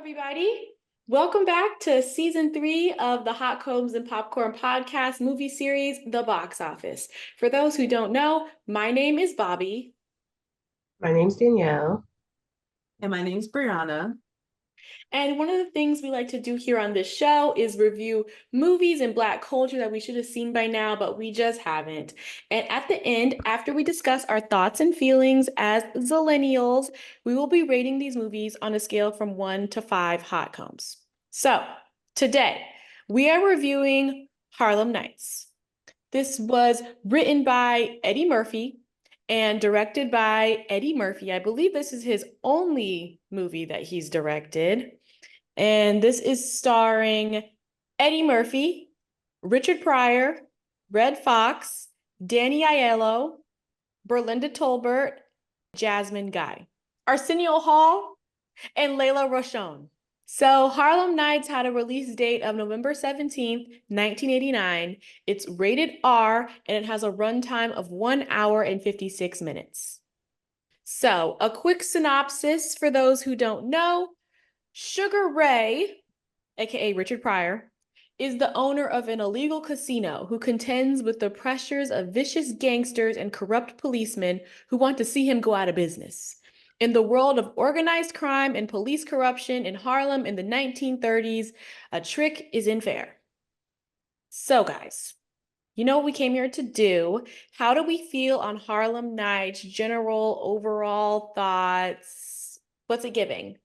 everybody. Welcome back to season 3 of the Hot Combs and Popcorn podcast movie series, The Box Office. For those who don't know, my name is Bobby. My name's Danielle. And my name's Brianna. And one of the things we like to do here on this show is review movies and Black culture that we should have seen by now, but we just haven't. And at the end, after we discuss our thoughts and feelings as Zillennials, we will be rating these movies on a scale from 1 to 5 hot combs. So today, we are reviewing Harlem Nights. This was written by Eddie Murphy and directed by Eddie Murphy. I believe this is his only movie that he's directed. And this is starring Eddie Murphy, Richard Pryor, Red Fox, Danny Aiello, Berlinda Tolbert, Jasmine Guy, Arsenio Hall, and Layla Rochon. So Harlem Nights had a release date of November 17th, 1989. It's rated R and it has a runtime of 1 hour and 56 minutes. So a quick synopsis for those who don't know. Sugar Ray, aka Richard Pryor, is the owner of an illegal casino who contends with the pressures of vicious gangsters and corrupt policemen who want to see him go out of business. In the world of organized crime and police corruption in Harlem in the 1930s, a trick isn't fair. So guys, you know what we came here to do. How do we feel on Harlem Nights? General overall thoughts? What's it giving?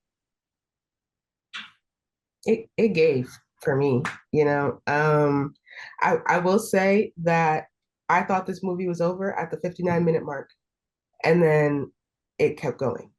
It gave for me, you know. I will say that I thought this movie was over at the 59-minute mark, and then it kept going.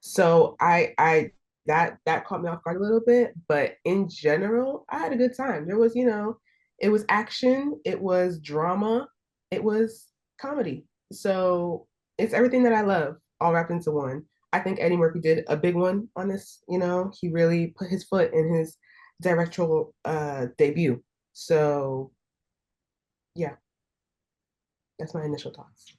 So I that caught me off guard a little bit, but in general, I had a good time. There was, it was action, it was drama, it was comedy. So it's everything that I love all wrapped into one. I think Eddie Murphy did a big one on this, he really put his foot in his directorial debut. So yeah, that's my initial thoughts.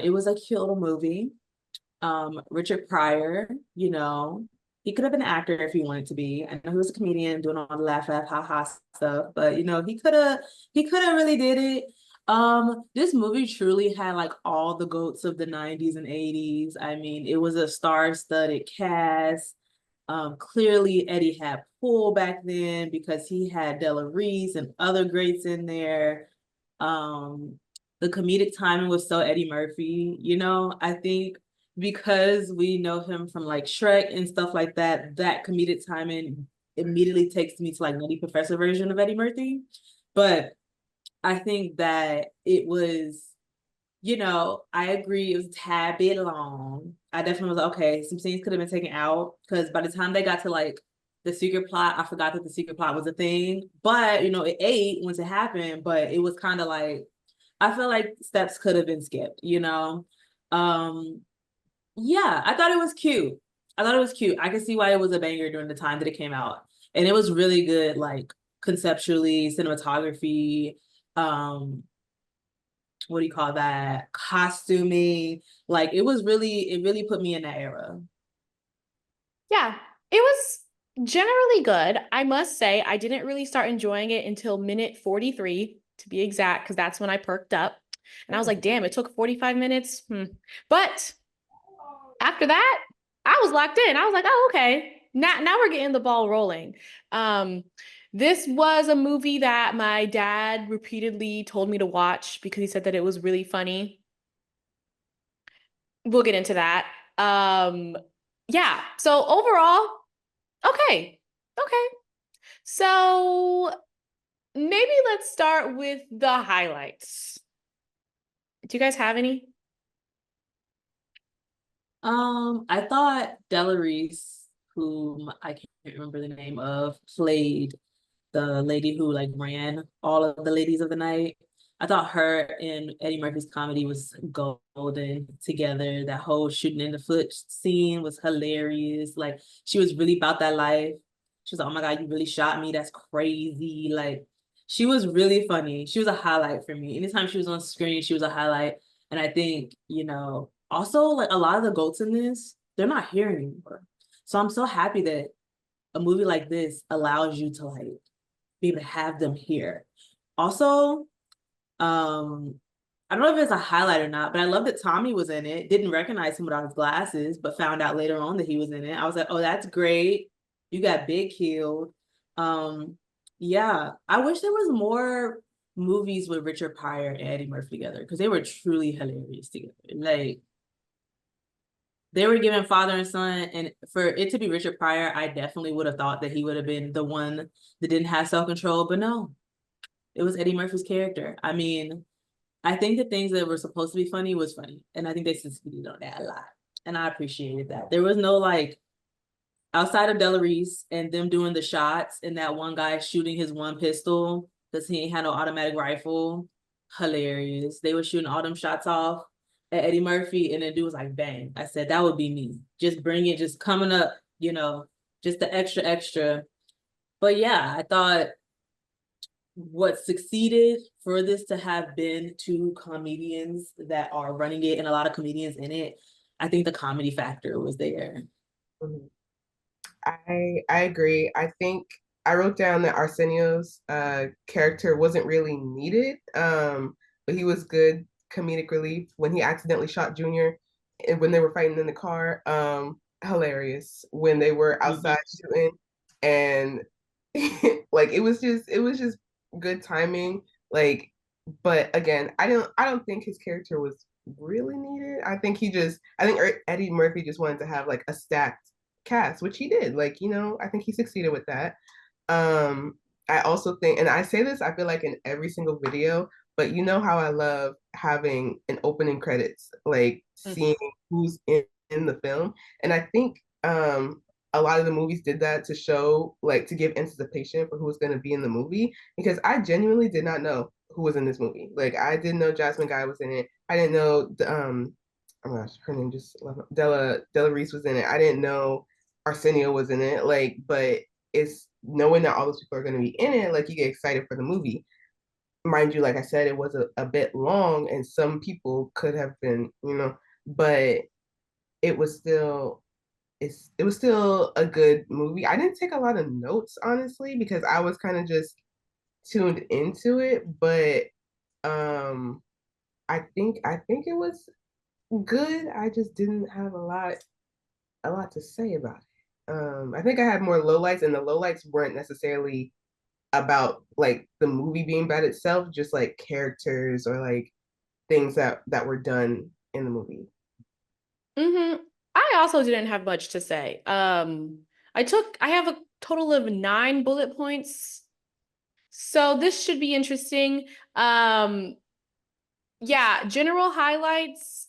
It was a cute little movie. Richard Pryor, he could have been an actor if he wanted to be. I know he was a comedian doing all the laugh, laugh, ha, ha stuff, but he could have really did it. This movie truly had like all the goats of the 90s and 80s. I mean, it was a star-studded cast. Clearly Eddie had pull back then because he had Della Reese and other greats in there. The comedic timing was so Eddie Murphy, I think because we know him from like Shrek and stuff like that, that comedic timing immediately takes me to like Nutty Professor version of Eddie Murphy. But I think that it was, I agree it was a tad bit long. I definitely was like, okay, some scenes could have been taken out because by the time they got to like the secret plot, I forgot that the secret plot was a thing. But, it ate once it happened, but it was kind of like, I feel like steps could have been skipped, Yeah, I thought it was cute. I could see why it was a banger during the time that it came out. And it was really good, like conceptually, cinematography, what do you call that? Costuming. Like it really put me in that era. Yeah, it was generally good. I must say, I didn't really start enjoying it until minute 43, to be exact, because that's when I perked up. And I was like, damn, it took 45 minutes. But after that, I was locked in. I was like, oh, okay. Now we're getting the ball rolling. This was a movie that my dad repeatedly told me to watch because he said that it was really funny. We'll get into that. Yeah. So overall, okay. Okay. So maybe let's start with the highlights. Do you guys have any? I thought Della Reese, whom I can't remember the name of, played the lady who like ran all of the ladies of the night. I thought her and Eddie Murphy's comedy was golden together. That whole shooting in the foot scene was hilarious. Like she was really about that life. She was like, "Oh my God, you really shot me. That's crazy." Like she was really funny. She was a highlight for me. Anytime she was on screen, she was a highlight. And I think, also like a lot of the goats in this, they're not here anymore. So I'm so happy that a movie like this allows you to like be able to have them here. Also, I don't know if it's a highlight or not, but I love that Tommy was in it. Didn't recognize him without his glasses, but found out later on that he was in it. I was like, oh, that's great. You got big killed. Um, yeah, I wish there was more movies with Richard Pryor and Eddie Murphy together because they were truly hilarious together. Like they were given father and son, and for it to be Richard Pryor, I definitely would have thought that he would have been the one that didn't have self-control, but no, it was Eddie Murphy's character. I mean, I think the things that were supposed to be funny was funny, and I think they succeeded on that a lot, and I appreciated that. There was no like outside of Delarice and them doing the shots and that one guy shooting his one pistol because he ain't had no automatic rifle. Hilarious. They were shooting all them shots off at Eddie Murphy, and then dude was like, bang. I said, that would be me. Just bring it, just coming up, just the extra, extra. But yeah, I thought what succeeded for this to have been two comedians that are running it and a lot of comedians in it, I think the comedy factor was there. Mhm. I agree. I think I wrote down that Arsenio's character wasn't really needed, but he was good comedic relief when he accidentally shot Junior and when they were fighting in the car. Hilarious when they were outside shooting and like it was just good timing. Like, but again, I don't think his character was really needed. I think Eddie Murphy just wanted to have like a stacked cast, which he did. Like, I think he succeeded with that. Um, I also think, and I say this, I feel like in every single video, but you know how I love having an opening credits, like seeing who's in the film. And I think a lot of the movies did that to show, like, to give anticipation for who was going to be in the movie, because I genuinely did not know who was in this movie. Like, I didn't know Jasmine Guy was in it. I didn't know, oh my gosh, her name just Della Reese was in it. I didn't know Arsenio was in it. Like, but it's knowing that all those people are going to be in it, like you get excited for the movie. Mind you, like I said, it was a bit long and some people could have been, but it was still it was still a good movie. I didn't take a lot of notes, honestly, because I was kind of just tuned into it, but um I think it was good. I just didn't have a lot to say about it. I think I had more lowlights, and the lowlights weren't necessarily about like the movie being bad itself, just like characters or like things that were done in the movie. I also didn't have much to say. I have a total of 9 bullet points. So this should be interesting. Yeah, general highlights.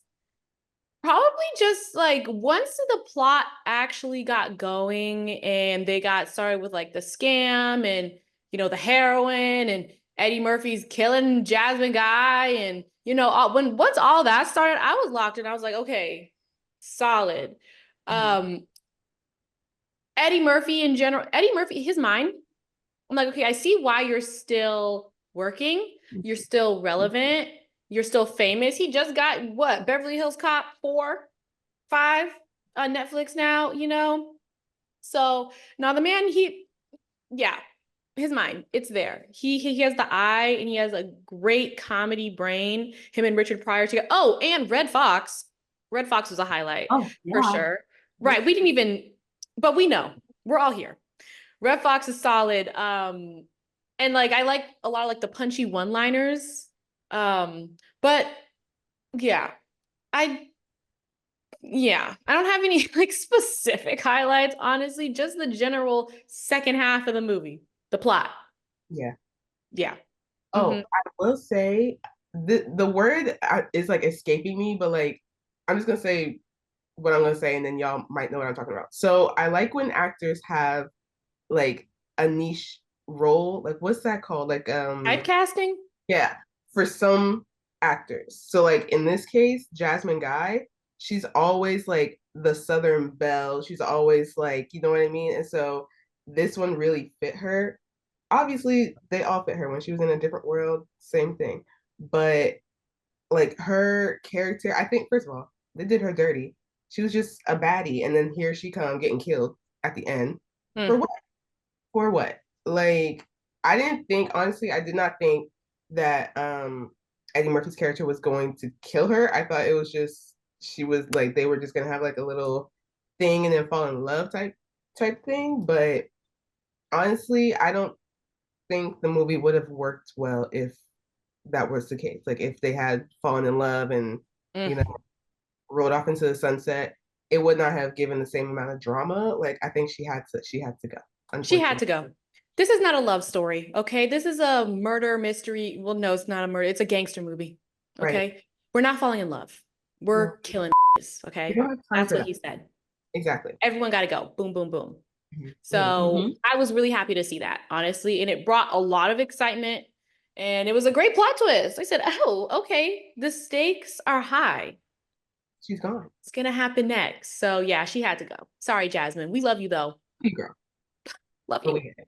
Probably just like once the plot actually got going and they got started with like the scam and the heroin and Eddie Murphy's killing Jasmine Guy and once all that started, I was locked in. I was like, okay, solid. Mhm. Um, Eddie Murphy in general, Eddie Murphy, his mind. I'm like, okay, I see why you're still working. You're still relevant. You're still famous. He just got what? Beverly Hills Cop 4, 5 on Netflix now. So now the man, yeah, his mind, it's there. He has the eye and he has a great comedy brain. Him and Richard Pryor together. Oh, and Red Fox. Red Fox was a highlight Oh, for yeah. sure. Right. We didn't even, but we know. We're all here. Red Fox is solid. And like I like a lot of like the punchy one-liners. But yeah, I I don't have any like specific highlights, honestly, just the general second half of the movie, the plot. Yeah. Yeah. Oh, Hmm. I will say the word is like escaping me, but like I'm just gonna say what I'm gonna say, and then y'all might know what I'm talking about. So I like when actors have like a niche role. Like, what's that called? Like, Typecasting? yeah, for some actors. So like in this case, Jasmine Guy, she's always like the Southern belle. She's always like, you know what I mean? And so this one really fit her. Obviously, they all fit her when she was in a different world, same thing. But like her character, I think first of all, they did her dirty. She was just a baddie, and then here she come getting killed at the end. For Mm. what? For what? Like, I didn't think, honestly, I did not think that Eddie Murphy's character was going to kill her. I thought it was just she was like they were just gonna have like a little thing and then fall in love type thing. But honestly, I don't think the movie would have worked well if that was the case. Like if they had fallen in love and, you know, Mm. rode off into the sunset, it would not have given the same amount of drama. Like I think she had to go, She had unfortunately. to go. This is not a love story, okay? This is a murder mystery. Well, no, it's not a murder. It's a gangster movie, Right. okay? We're not falling in love. No, We're killing, we okay? don't have time That's for what that. he said. Exactly. Everyone got to go. Boom, boom, boom. Mhm. Mhm. So I was really happy to see that, honestly. And it brought a lot of excitement. And it was a great plot twist. I said, oh, okay, the stakes are high. She's gone. It's gonna happen next. So yeah, she had to go. Sorry, Jasmine. We love you though. You girl. Love But you. we get it.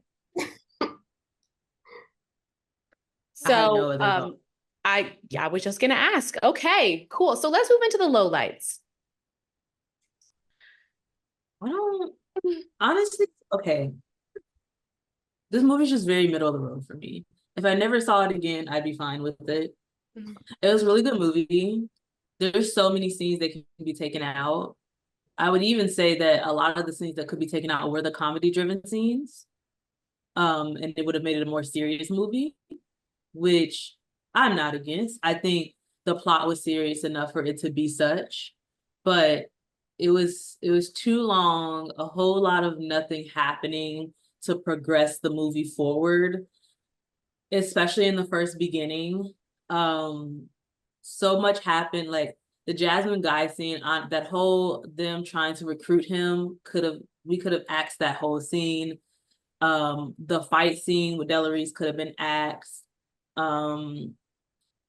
I had no So other thought. I was just gonna ask. Okay, cool. So let's move into the lowlights. I don't honestly, okay. This movie's just very middle of the road for me. If I never saw it again, I'd be fine with it. Mhm. It was a really good movie. There's so many scenes that can be taken out. I would even say that a lot of the scenes that could be taken out were the comedy driven scenes. And it would have made it a more serious movie, which I'm not against. I think the plot was serious enough for it to be such, but it was too long, a whole lot of nothing happening to progress the movie forward, especially in the first beginning. Um, so much happened, like the Jasmine Guy scene on that whole them trying to recruit him could have we could have axed that whole scene. The fight scene with Delarice could have been axed. Um,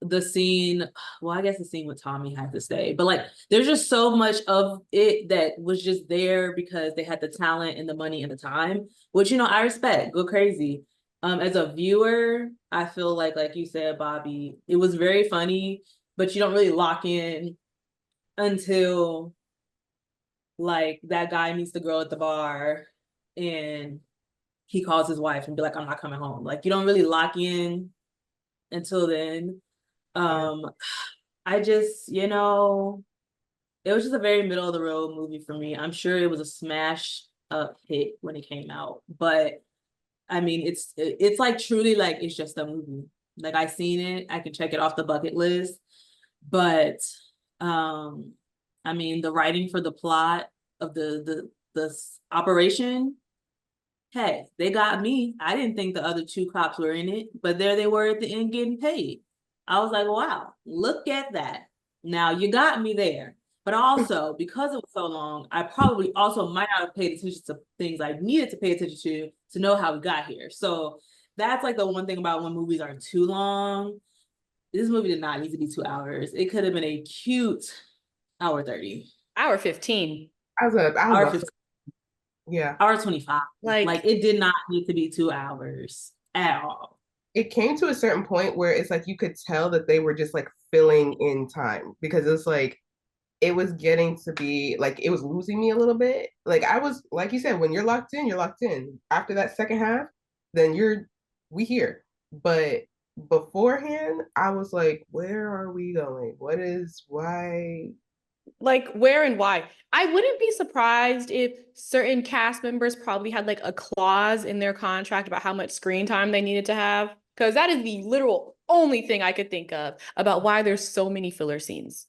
the scene, well, I guess the scene with Tommy had to stay, but like there's just so much of it that was just there because they had the talent and the money and the time, which I respect. Go crazy. As a viewer, I feel like you said, Bobby, it was very funny, but you don't really lock in until like that guy meets the girl at the bar and he calls his wife and be like, I'm not coming home. Like you don't really lock in until then. Yeah. Um, I just, it was just a very middle of the road movie for me. I'm sure it was a smash up hit when it came out, but I mean, it's like truly like it's just a movie. Like I seen it, I can check it off the bucket list, but um, I mean, the writing for the plot of the operation, hey, they got me. I didn't think the other two cops were in it, but there they were at the end getting paid. I was like, wow, look at that. Now you got me there. But also, because it was so long, I probably also might not have paid attention to things I needed to pay attention to know how we got here. So that's like the one thing about when movies are too long. This movie did not need to be 2 hours. It could have been a cute hour 30, Hour 15. I was hour about to 15, say, yeah. hour 25. Like Like, it did not need to be 2 hours at all. It came to a certain point where it's like you could tell that they were just like filling in time because it's like it was getting to be like it was losing me a little bit. Like I was like you said, when you're locked in, you're locked in. After that second half, then we here. But beforehand, I was like, where are we going? What is why? where and why? I wouldn't be surprised if certain cast members probably had like a clause in their contract about how much screen time they needed to have. Because that is the literal only thing I could think of about why there's so many filler scenes.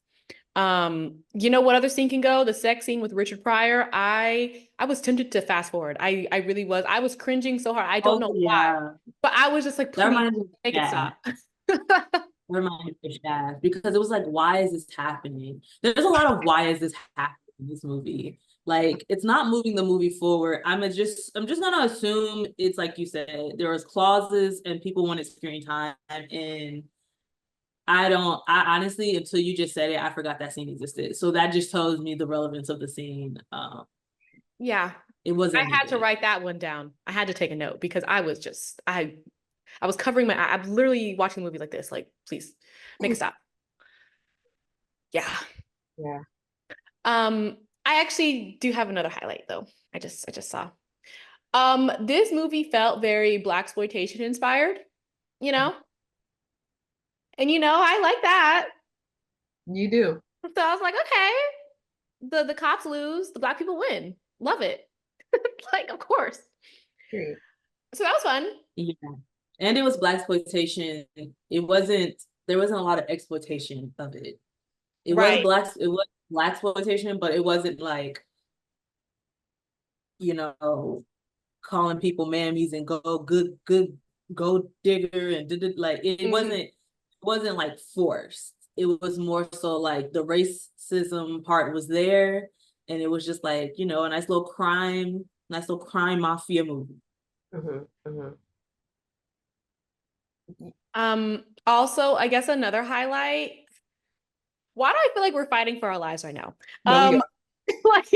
You know what other scene can go? The sex scene with Richard Pryor. I was tempted to fast forward. I really was. I was cringing so hard. I don't Oh know why. yeah, But I was just like, that please reminds me of make it Shaft. stop. That reminds me of Shaft because it was like, why is this happening? There's a lot of why is this happening in this movie. Like it's not moving the movie forward. I'm just gonna assume it's like you said, there was clauses and people wanted screen time and I honestly, until you just said it, I forgot that scene existed. So that just tells me the relevance of the scene. Yeah. It I wasn't had to needed. write that one down. I had to take a note because I was covering my I'm literally watching the movie like this. Like, please make it stop. Yeah. Yeah. I actually do have another highlight though. I just saw. This movie felt very blaxploitation inspired, you know? And I like that. You do. So I was like, okay, the cops lose, the black people win. Love it. Like, of course. Period. So that was fun. Yeah. And it was blaxploitation. There wasn't a lot of exploitation of it. Right. It was blaxploitation, but it wasn't like, you know, calling people mammies and go good gold digger and like it Mhm. wasn't like forced. It was more so like the racism part was there, and it was just like, a nice little crime mafia movie. Mm-hmm. Mm-hmm. Also, I guess another highlight. Why do I feel like we're fighting for our lives right now? No, we are. Like,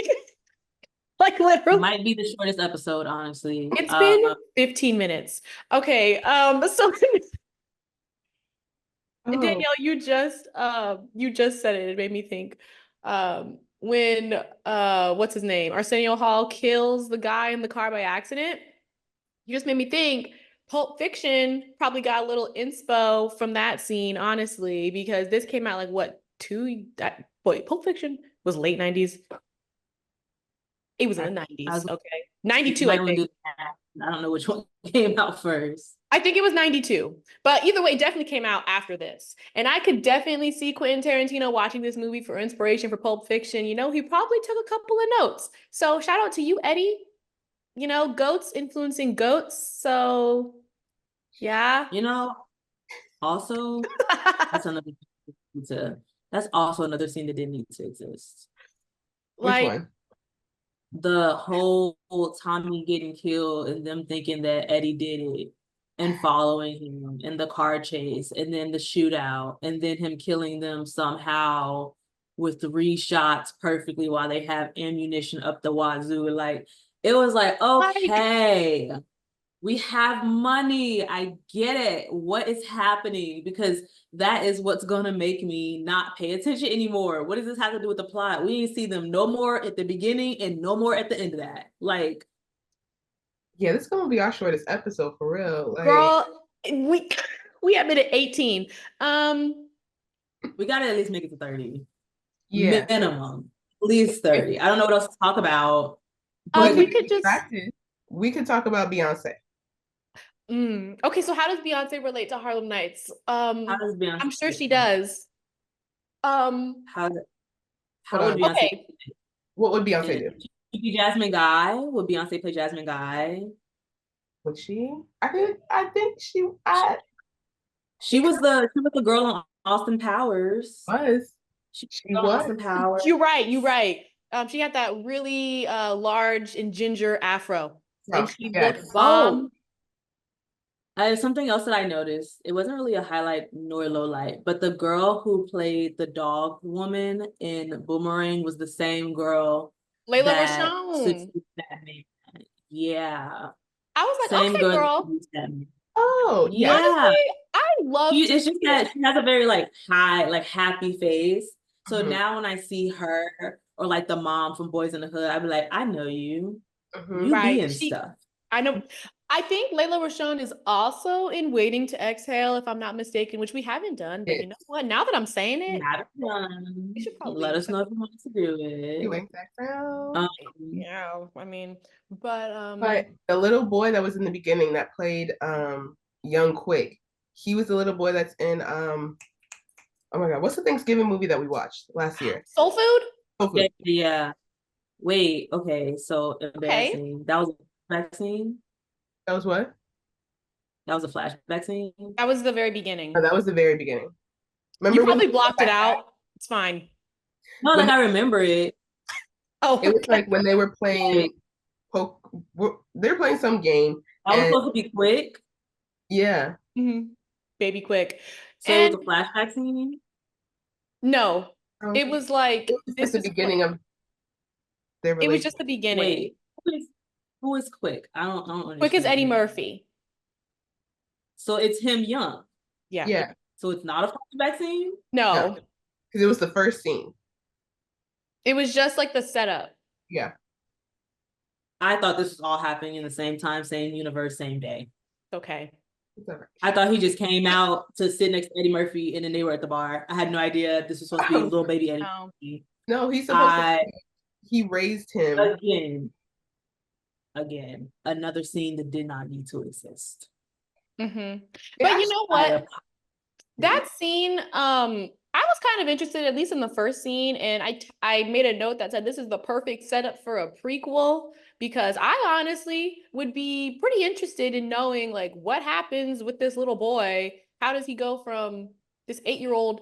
like literally, Might be the shortest episode, honestly. it's been 15 minutes. Okay, so Oh, Danielle, you just said it. It made me think. When what's his name? Arsenio Hall kills the guy in the car by accident. You just made me think Pulp Fiction probably got a little inspo from that scene, honestly, because this came out like what, Pulp Fiction was late 90s. It was in the I 90s. was Okay. you 92, I might want to think. do that. I don't know which one came out first. I think it was 92. But either way, it definitely came out after this. And I could definitely see Quentin Tarantino watching this movie for inspiration for Pulp Fiction. He probably took a couple of notes. So shout out to you, Eddie. Goats influencing goats. So yeah. You know, also that's another to that's also another scene that didn't need to exist. which Like, one? The whole Tommy getting killed and them thinking that Eddie did it and following him and the car chase and then the shootout and then him killing them somehow with 3 shots perfectly while they have ammunition up the wazoo. Like, it was like, like okay, we have money. I get it. What is happening? Because that is what's gonna make me not pay attention anymore. What does this have to do with the plot? We didn't see them no more at the beginning and no more at the end of that. Like, Yeah, this is gonna be our shortest episode for real. Like, girl, we we have been at 18. Um, we gotta at least make it to 30. yeah, Minimum. At least if 30. I don't know what else to talk about, we but could we get could just distracted. We could talk about Beyonce. okay, so how does Beyonce relate to Harlem Nights? how does I'm sure Beyonce she does. Um, how Hold how would on. Beyonce okay. What would Beyonce be? do? She be Jasmine Guy? Would Beyonce play Jasmine Guy? Would she? I think she could She was the girl on Austin Powers. was. She She was on was. Austin Powers. You're right, you're right. She had that really large and ginger afro, and So she looked yes. Oh, bomb. something else that I noticed. It wasn't really a highlight nor a low light, but the girl who played the dog woman in Boomerang was the same girl Layla that Rashawn. seduced that man. Yeah, I was like, same okay, girl that girl. seduced that man. Oh, yes. Yeah, Honestly, I love to it's just see it. that she has a very like high, like happy face. So Hmm. now when I see her or like the mom from Boys in the Hood, I'd be like, I know you. Hmm. You be Right. in stuff. I know. I think Layla Rashawn is also in Waiting to Exhale, if I'm not mistaken, which we haven't done. But you know Yes. what? Now that I'm saying it, Not we done. should Let probably. us know if you want to do it. Doing that sound. Um, Yeah, I mean, but But the little boy that was in the beginning that played young Quick, he was the little boy that's in oh my god, what's the Thanksgiving movie that we watched last year? Soul Food. Soul yeah, Food. yeah. Wait, okay, so Okay, embarrassing. That was a flashback scene. That was what? That was a flashback scene. that was the very Oh, beginning. that was the very beginning. You Remember when probably blocked it out. It's fine. No, when like I remember it. Oh, it was okay. like when they were playing Like, poke, they were playing some game, that was and supposed to be quick. yeah, Mhm. Baby quick. So it And was a flashback scene. no, it it was like was just this the is quick. beginning of their It was just relationship. the beginning. Wait, who is quick? I don't Quick as Eddie understand. Murphy. So it's him young. Yeah. Yeah, So it's not a flashback scene. no, No. because it was the first scene. It was just like the setup. Yeah. I thought this was all happening in the same time, same universe, same day. Okay. I thought he just came out to sit next to Eddie Murphy and then they were at the bar. I had no idea this was supposed to be Oh, little baby Eddie No. Murphy. no, he's supposed to. I He raised him. again, another scene that did not need to exist. Mm-hmm. It But you actually, know I what? That scene, I was kind of interested, at least in the first scene, and I made a note that said this is the perfect setup for a prequel because I honestly would be pretty interested in knowing like what happens with this little boy. How does he go from this 8-year-old,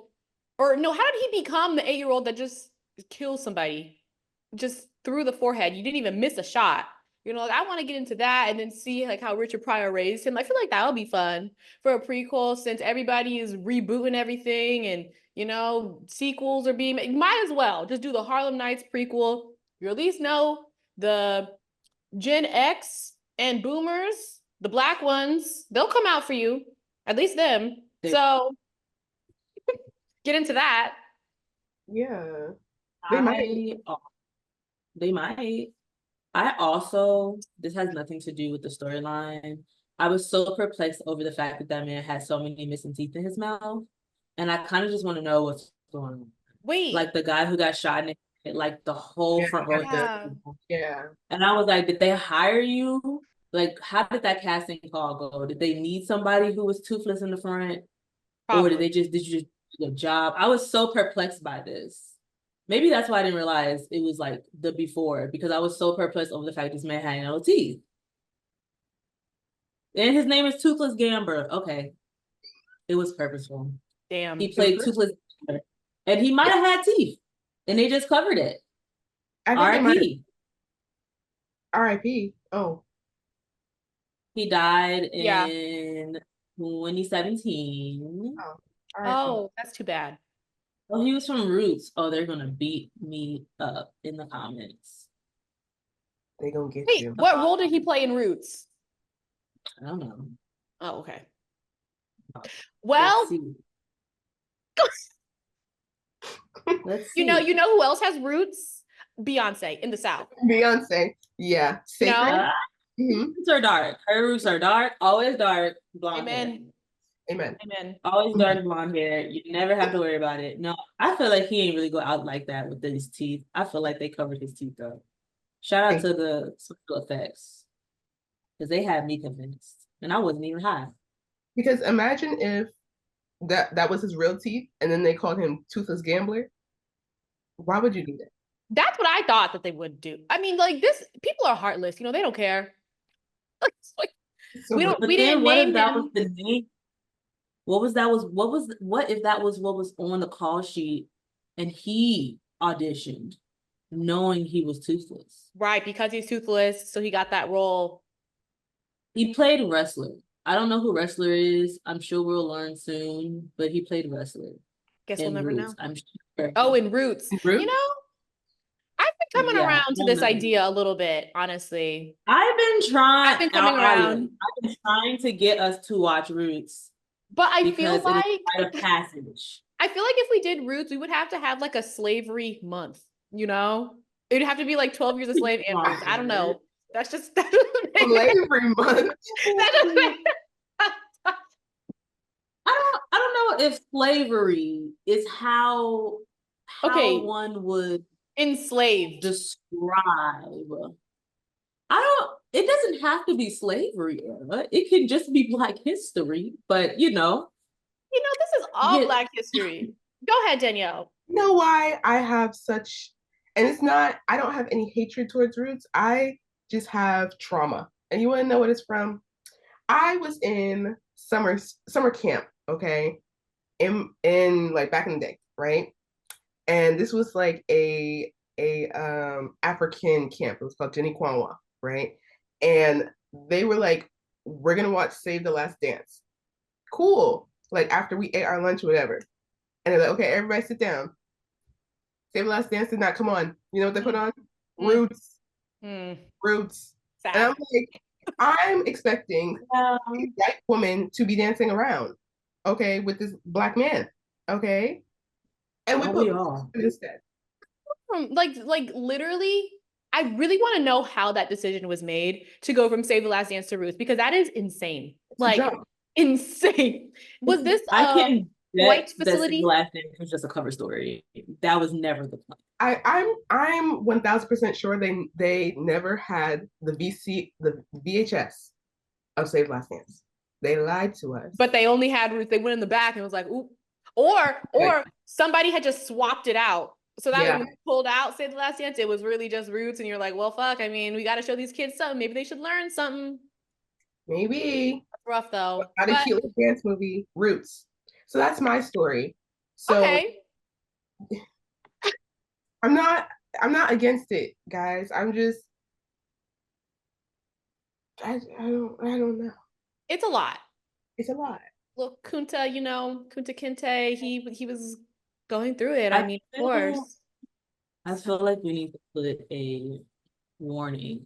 or no, how did he become the 8-year-old that just kills somebody just through the forehead? You didn't even miss a shot. You know, like I want to get into that and then see like how Richard Pryor raised him. I feel like that would be fun for a prequel since everybody is rebooting everything and you know sequels are being made. Might as well just do the Harlem Nights prequel. You at least know the Gen X and Boomers, the black ones, they'll come out for you. At least them. So get into that. yeah, they might. they might. I also, this has nothing to do with the storyline. I was so perplexed over the fact that that man had so many missing teeth in his mouth. And I kind of just want to know what's going on. Wait. Like the guy who got shot in the head, like the whole Yeah, front row. Yeah. yeah. And I was like, did they hire you? Like, how did that casting call go? Did they need somebody who was toothless in the front? Or Probably. did you just do a job? I was so perplexed by this. Maybe that's why I didn't realize it was like the before, because I was so perplexed over the fact this man had no teeth. And his name is Toothless Gambler. Okay. It was purposeful. Damn. He played Toothless Gambler. And he might have had teeth. And they just covered it. I think they might have. R.I.P. R.I.P. Oh, He died Yeah. in 2017. oh, R.I.P. Oh, that's too bad. Oh, he was from Roots. Oh, they're gonna beat me up in the comments. They gonna get Wait, you. what role did he play in Roots? I don't know. Oh, okay. Let's Well, see. Let's you see. know who else has roots? Beyonce in the South. Beyonce. Yeah. You Sacred. know? Mm-hmm. Roots are dark. Her roots are dark, always dark, blonde hair. Amen. Amen. Amen. Always Mhm. dark blonde hair. You never have to worry about it. No, I feel like he ain't really go out like that with his teeth. I feel like they covered his teeth up. Shout out Thank to the special effects because they had me convinced, and I wasn't even high. Because imagine if that was his real teeth, and then they called him Toothless Gambler. Why would you do that? That's what I thought that they would do. I mean, like this, people are heartless. You know, they don't care. Like, So weird. But we then didn't what if name that was him. the name? What if that was what was on the call sheet and he auditioned knowing he was toothless? Right, because he's toothless, so he got that role. He played wrestler. I don't know who wrestler is. I'm sure we'll learn soon, but he played wrestler Guess we'll in never know. Roots. I'm sure. Oh, in Roots. You Rude? know, I've been coming Yeah, around to we'll this never. idea a little bit, honestly. I've been I've trying been coming our around, audience. I've been trying to get us to watch Roots but I feel because it is like quite a passage. I feel like if we did Roots, we would have to have like a slavery month, you know? It'd have to be like 12 Years a Slave and Roots. I don't know. That doesn't make sense. Slavery month. That doesn't make I don't know if slavery is how Okay, one would enslaved. describe. I don't, it doesn't have to be slavery era. It can just be Black history, but You know, this is all get Black history. Go ahead, Danielle. You know why I have such, and it's not, I don't have any hatred towards Roots. I just have trauma. And you want to know what it's from? I was in summer camp, okay, in like back in the day, right? And this was like a African camp. It was called Jenny Kwanwa, right? And they were like, we're gonna watch Save the Last Dance. Cool. Like after we ate our lunch or whatever. And they're like, okay, everybody sit down. Save the Last Dance did not come on. You know what they put on? Mm, Roots. mm, Roots. And sad. I'm like, I'm expecting a white woman to be dancing around, okay, with this black man. Okay. And we Are put we all? instead. Like literally, I really want to know how that decision was made to go from Save the Last Dance to Ruth, because that is insane. It's a Like jump. insane. Was this I can bet white that the facility? last thing was just a cover story. That was never the plan. I'm 1000% sure they never had the VHS of Save Last Dance. They lied to us. But they only had Ruth. They went in the back and was like, ooh. Or somebody had just swapped it out. So that way Yeah, when you pulled out Save the Last Dance, it was really just Roots, and you're like, well, fuck. I mean, we got to show these kids something. Maybe they should learn something. maybe. Rough though. Not a But cute little dance movie, Roots. So that's my story. So okay. I'm not I'm not against it, guys. I'm just I don't know. It's a lot. It's a lot. Look, Kunta, Kunta Kinte, he was going through it. I I mean, of feel course. I feel like we need to put a warning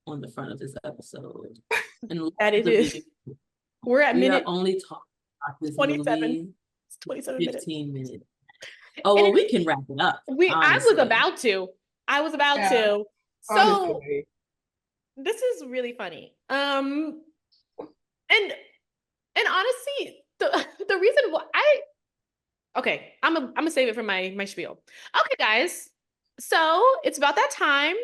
on the front of this episode. And let That it the is. view- We're at we are minute only talking about this 27. movie It's 27 minutes. 15 minutes. Oh, And well, it's we can wrap it up, I was honestly. about to. I was about Yeah, to. So honestly. this is really funny. And honestly, the reason why I'm gonna save it for my spiel. Okay, guys. So it's about that time.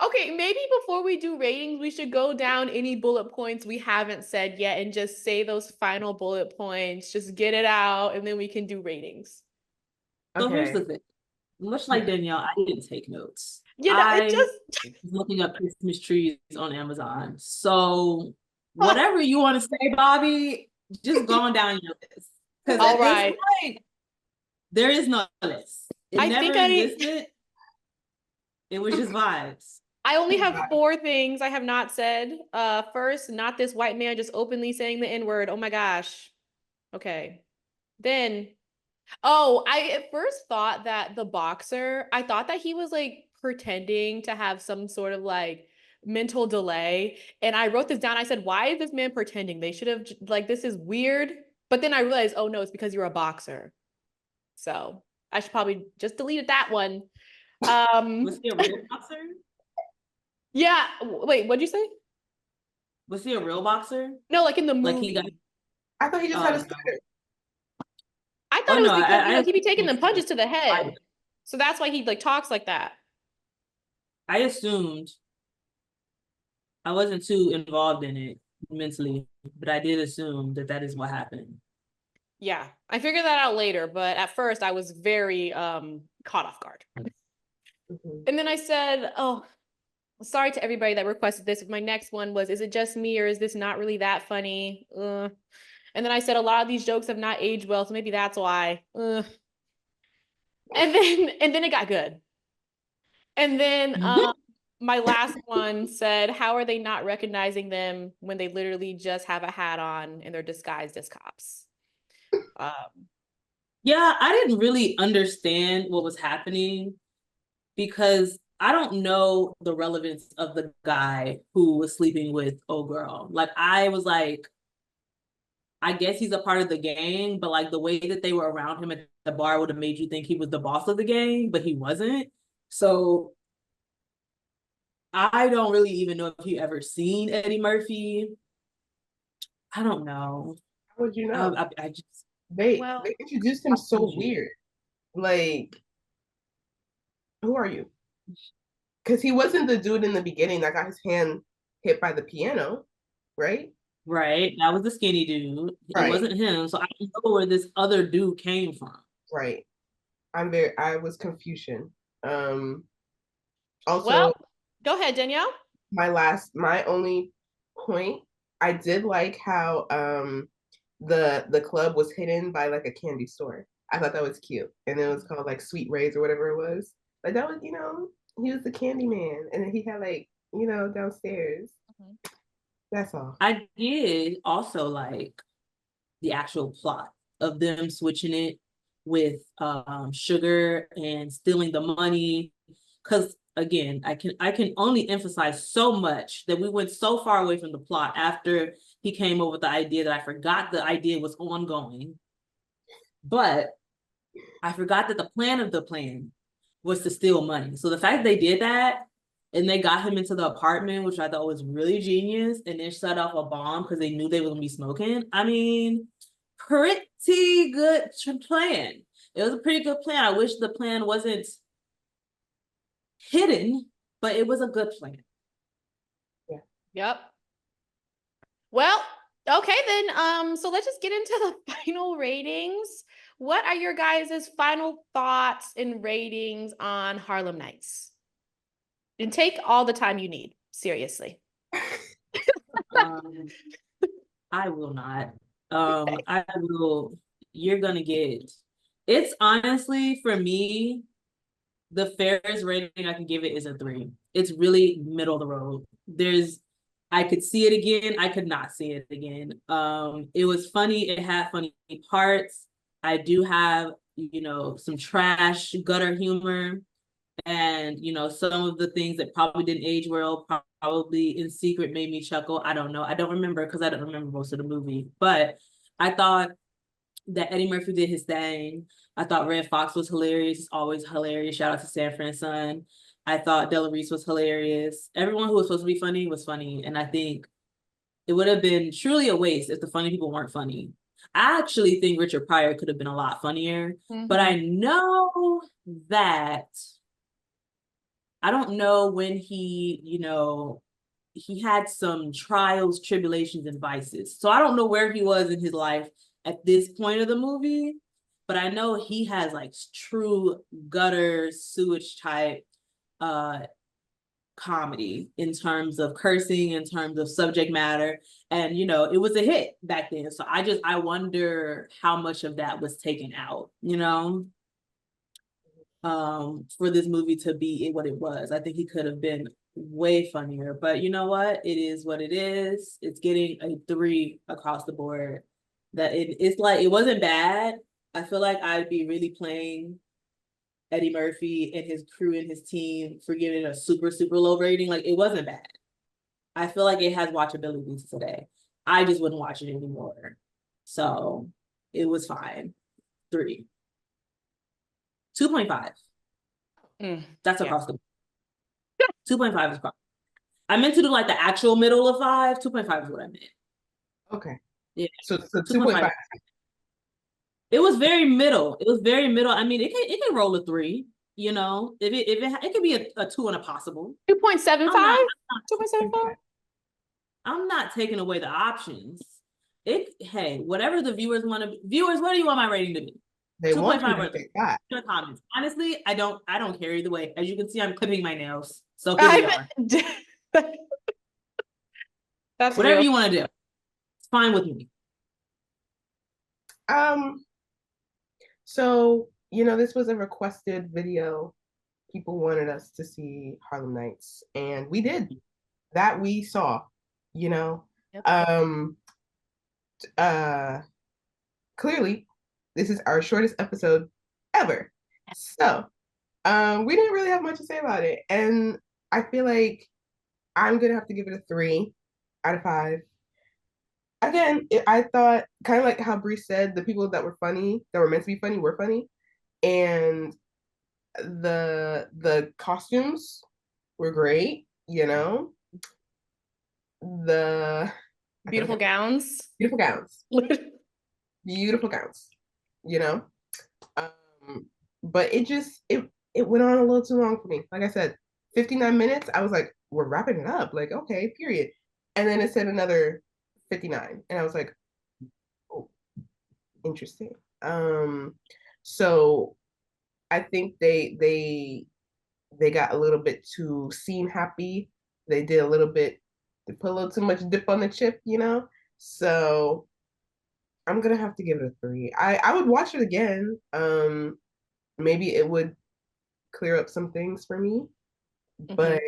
Okay, maybe before we do ratings, we should go down any bullet points we haven't said yet and just say those final bullet points. Just get it out, and then we can do ratings. So here's Okay. the thing. Much like Danielle, I didn't take notes. You know, it I just was looking up Christmas trees on Amazon. So whatever you want to say, Bobby, just go on down your list. Because all at this right. point, there is no list. It I never think I existed. It was just vibes. I only have four things I have not said. First, not this white man just openly saying the N-word. Oh my gosh. Okay. Then, oh, I at first thought that the boxer, I thought that he was like pretending to have some sort of like mental delay. And I wrote this down. I said, why is this man pretending? They should have, like, this is weird. But then I realized, oh no, it's because you're a boxer. So I should probably just deleted that one. Was he a real boxer? Yeah. Wait, what'd you say? Was he a real boxer? No, like in the Like he got movie. I thought he just had a no. stutter. I Oh thought it was no, because, I he be taking them punches to the head. So that's why he like talks like that. I assumed I wasn't too involved in it mentally, but I did assume that that is what happened. Yeah. I figured that out later, but at first I was very caught off guard. Mhm. And then I said, oh, sorry to everybody that requested this. My next one was, is it just me or is this not really that funny? And then I said a lot of these jokes have not aged well, so maybe that's why. And then it got good. And then my last one said, how are they not recognizing them when they literally just have a hat on and they're disguised as cops? Yeah, I didn't really understand what was happening because I don't know the relevance of the guy who was sleeping with old girl. Like I was like, I guess he's a part of the gang, but like the way that they were around him at the bar would have made you think he was the boss of the gang, but he wasn't. So I don't really even know if you ever seen Eddie Murphy. I don't know. How would you know? I just Well, They introduced him so weird. Like, who are you? Because he wasn't the dude in the beginning that got his hand hit by the piano, right? right. That was the skinny dude. It Right, wasn't him. So I don't know where this other dude came from. right. I was Confucian. Um, well, also, go ahead, Danielle. my only point, I did like how the club was hidden by like a candy store. I thought that was cute. And it was called like Sweet Rays or whatever it was. Like that was, he was the candy man. And then he had like, downstairs. That's all. I did also like the actual plot of them switching it with sugar and stealing the money. Because again, I can only emphasize so much that we went so far away from the plot after he came up with the idea that I forgot the idea was ongoing, but I forgot that the plan of the plan was to steal money. So the fact that they did that and they got him into the apartment, which I thought was really genius, and then set off a bomb because they knew they were gonna be smoking. I mean, pretty good plan. It was a pretty good plan. I wish the plan wasn't hidden, but it was a good plan. Yeah. Yep. Well, okay then. So let's just get into the final ratings. What are your guys' final thoughts and ratings on Harlem Nights? And take all the time you need, seriously. Um, I will not. I will. You're gonna get. It's honestly for me, the fairest rating I can give it is a 3. It's really middle of the road. I could see it again. I could not see it again. It was funny. It had funny parts. I do have, some trash gutter humor, and some of the things that probably didn't age well, probably in secret made me chuckle. I don't know. I don't remember because I don't remember most of the movie, but I thought that Eddie Murphy did his thing. I thought Red Fox was hilarious. It's always hilarious. Shout out to Sanford Son. I thought Della Reese was hilarious. Everyone who was supposed to be funny was funny. And I think it would have been truly a waste if the funny people weren't funny. I actually think Richard Pryor could have been a lot funnier, but I know that I don't know when he had some trials, tribulations, and vices. So I don't know where he was in his life at this point of the movie, but I know he has like true gutter sewage type comedy in terms of cursing, in terms of subject matter. And it was a hit back then. So I wonder how much of that was taken out, for this movie to be what it was. I think he could have been way funnier, but you know what? It is what it is. It's getting a 3 across the board. It's like, it wasn't bad. I feel like I'd be really playing Eddie Murphy and his crew and his team for giving it a super, super low rating. Like, it wasn't bad. I feel like it has watchability today. I just wouldn't watch it anymore. So it was fine. 3. 2.5. That's across the board. 2.5 is across. I meant to do like the actual middle of 5. 2.5 is what I meant. Okay. Yeah. So 2.5. It was very middle. It was very middle. I mean, it can roll a 3. If it could be a 2 and a possible. 2.75? 2.75? I'm not taking away the options. Hey, whatever the viewers want to. Viewers, what do you want my rating to be? They want you to pick that. Comments. Honestly, I don't care either way. As you can see, I'm clipping my nails. So here we are. That's whatever real. you want to do. It's fine with me. So, this was a requested video. People wanted us to see Harlem Nights, and we did. That we saw, Yep. Clearly, this is our shortest episode ever. So, we didn't really have much to say about it. And I feel like I'm gonna have to give it a 3 out of 5. Again, I thought kind of like how Bree said, the people that were funny, that were meant to be funny, were funny, and the costumes were great. The beautiful gowns, beautiful gowns, beautiful gowns. Um, but it went on a little too long for me. Like I said, 59 minutes. I was like, we're wrapping it up. Like, okay, period. And then it said another 59, and I was like, oh, interesting. So I think they got a little bit too scene happy. They did a little bit, they put a little too much dip on the chip. So I'm gonna have to give it a 3. I would watch it again. Maybe it would clear up some things for me, but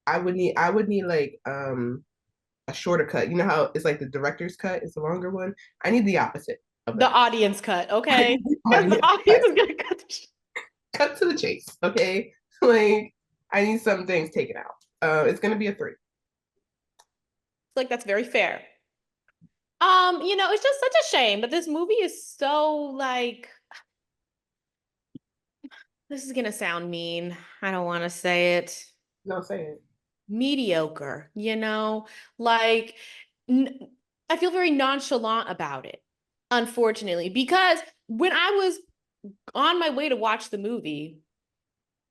I would need like a shorter cut. You know how it's like the director's cut is the longer one? I need the opposite of the that. audience cut, okay? Audience the audience is gonna cut the cut to the chase, okay? Like, I need some things taken out. It's gonna be a 3. like that's very fair. It's just such a shame, but this movie is so like, this is gonna sound mean. I don't want to say it. No, say it. Mediocre, like n I feel very nonchalant about it, unfortunately, because when I was on my way to watch the movie,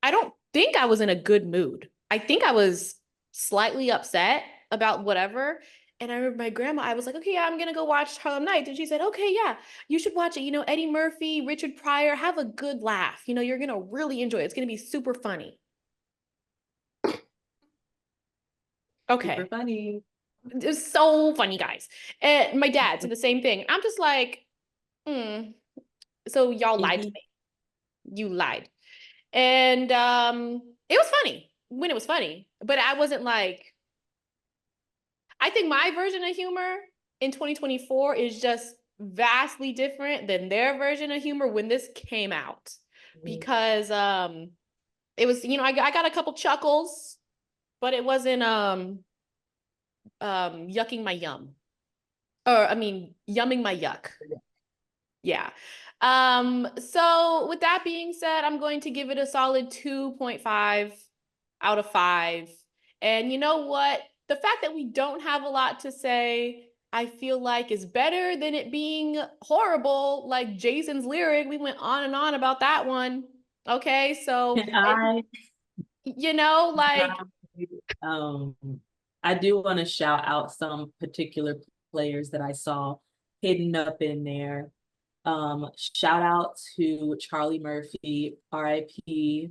I don't think I was in a good mood. I think I was slightly upset about whatever. And I remember my grandma, I was like, okay, yeah, I'm gonna go watch Harlem Nights. And she said, okay, yeah, you should watch it. Eddie Murphy, Richard Pryor, have a good laugh. You're gonna really enjoy it. It's gonna be super funny. Super Okay. funny. It's so funny, guys. And my dad said the same thing. I'm just like, hmm. So y'all lied to me. You lied. And it was funny when it was funny, but I wasn't like, I think my version of humor in 2024 is just vastly different than their version of humor when this came out. Mhm. Because it was, I got a couple chuckles, but it wasn't yucking my yum. Or I mean yumming my yuck. Yeah. So with that being said, I'm going to give it a solid 2.5 out of 5. And you know what? The fact that we don't have a lot to say, I feel like is better than it being horrible, like Jason's lyric. We went on and on about that one. Okay, so Can I, like um, I do want to shout out some particular players that I saw hidden up in there. Shout out to Charlie Murphy, RIP. yeah,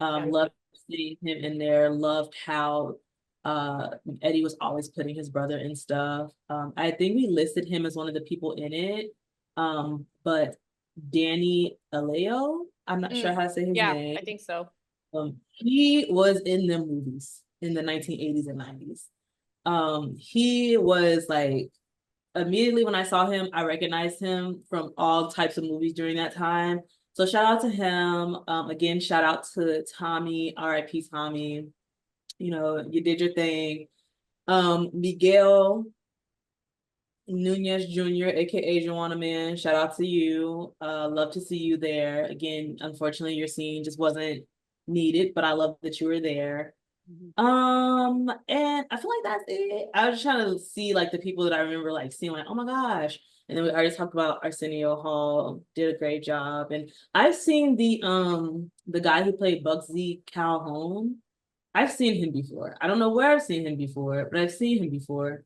yeah. Loved seeing him in there. Loved how Eddie was always putting his brother in stuff. I think we listed him as one of the people in it. But Danny Aleo, I'm not sure how to say his Yeah, name. I think so. He was in the movies in the 1980s and 90s. He was like immediately when I saw him, I recognized him from all types of movies during that time. So shout out to him. Again, shout out to Tommy, RIP Tommy. You did your thing. Miguel Nunez Jr., aka Joanna Man, shout out to you. Love to see you there. Again, unfortunately, your scene just wasn't needed, but I love that you were there. And I feel like that's it. I was just trying to see like the people that I remember like seeing like, oh my gosh. And then we already talked about Arsenio Hall, did a great job. And I've seen the guy who played Bugsy Calhoun. I've seen him before. I don't know where I've seen him before, but I've seen him before.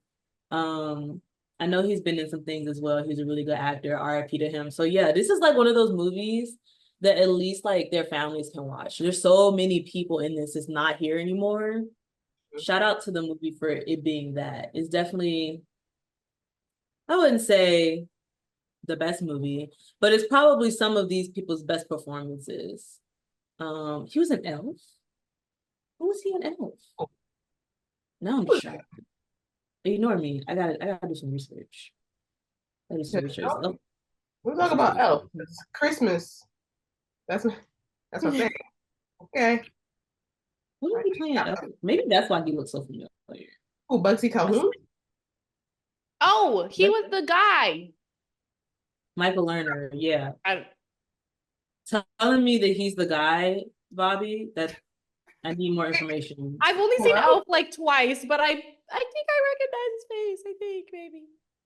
Um, I know he's been in some things as well. He's a really good actor. RIP to him. So yeah, this is like one of those movies that at least like their families can watch. There's so many people in this is not here anymore. Shout out to the movie for it being that. It's definitely, I wouldn't say the best movie, but it's probably some of these people's best performances. He was an elf. Who was he an elf? Now I'm shocked. Ignore me. I gotta do some research. I gotta do some research. Oh, We're talking about Elf. It's Christmas. That's that's my thing. Okay. who did he play in Elf? Maybe that's why he looks so familiar. Oh, Bugsy Calhoun. Oh, he was the guy. Michael Lerner, yeah. I, Telling me that he's the guy, Bobby, that I need more information. I've only seen Well, Elf like twice, but I think I recognize his face. I think maybe.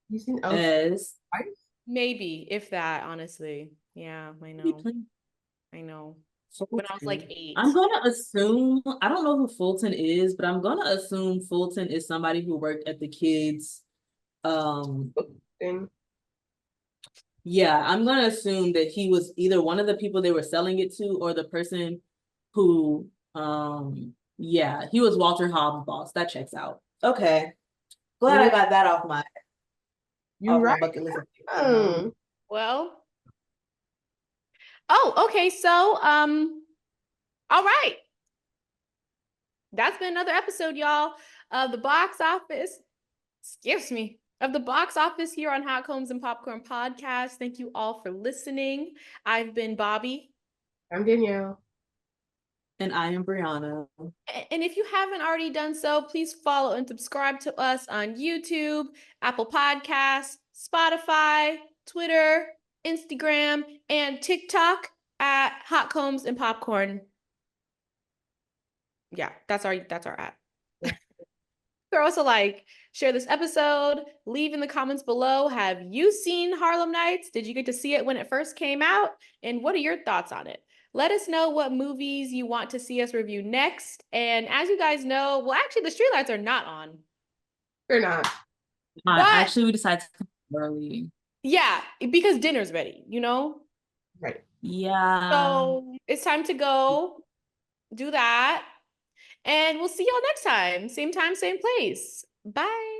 you seen Elf As twice? Maybe, if that, honestly. Yeah, I he know. playing I know. When I was like Fulton. 8. I'm gonna assume I don't know who Fulton is, but I'm gonna assume Fulton is somebody who worked at the kids. Um, Thing. yeah, I'm gonna assume that he was either one of the people they were selling it to or the person who yeah, he was Walter Hobbs' boss. That checks out. Okay. Glad I Yeah, got that off my you right. bucket list. Well, oh, okay. So, all right. That's been another episode, y'all, of the box office. Excuse me. Of the box office here on Hot Combs and Popcorn Podcast. Thank you all for listening. I've been Bobby. I'm Danielle. And I am Brianna. And if you haven't already done so, please follow and subscribe to us on YouTube, Apple Podcasts, Spotify, Twitter, Instagram, and TikTok at Hot Combs and Popcorn. Yeah, that's our app. Throw us a like, share this episode, leave in the comments below. Have you seen Harlem Nights? Did you get to see it when it first came out? And what are your thoughts on it? Let us know what movies you want to see us review next. And as you guys know, well, actually, the streetlights are not on. They're not. But Actually, we decided to come early. yeah, because dinner's ready, you know? Right. Yeah. So it's time to go do that. And we'll see y'all next time. Same time, same place. Bye.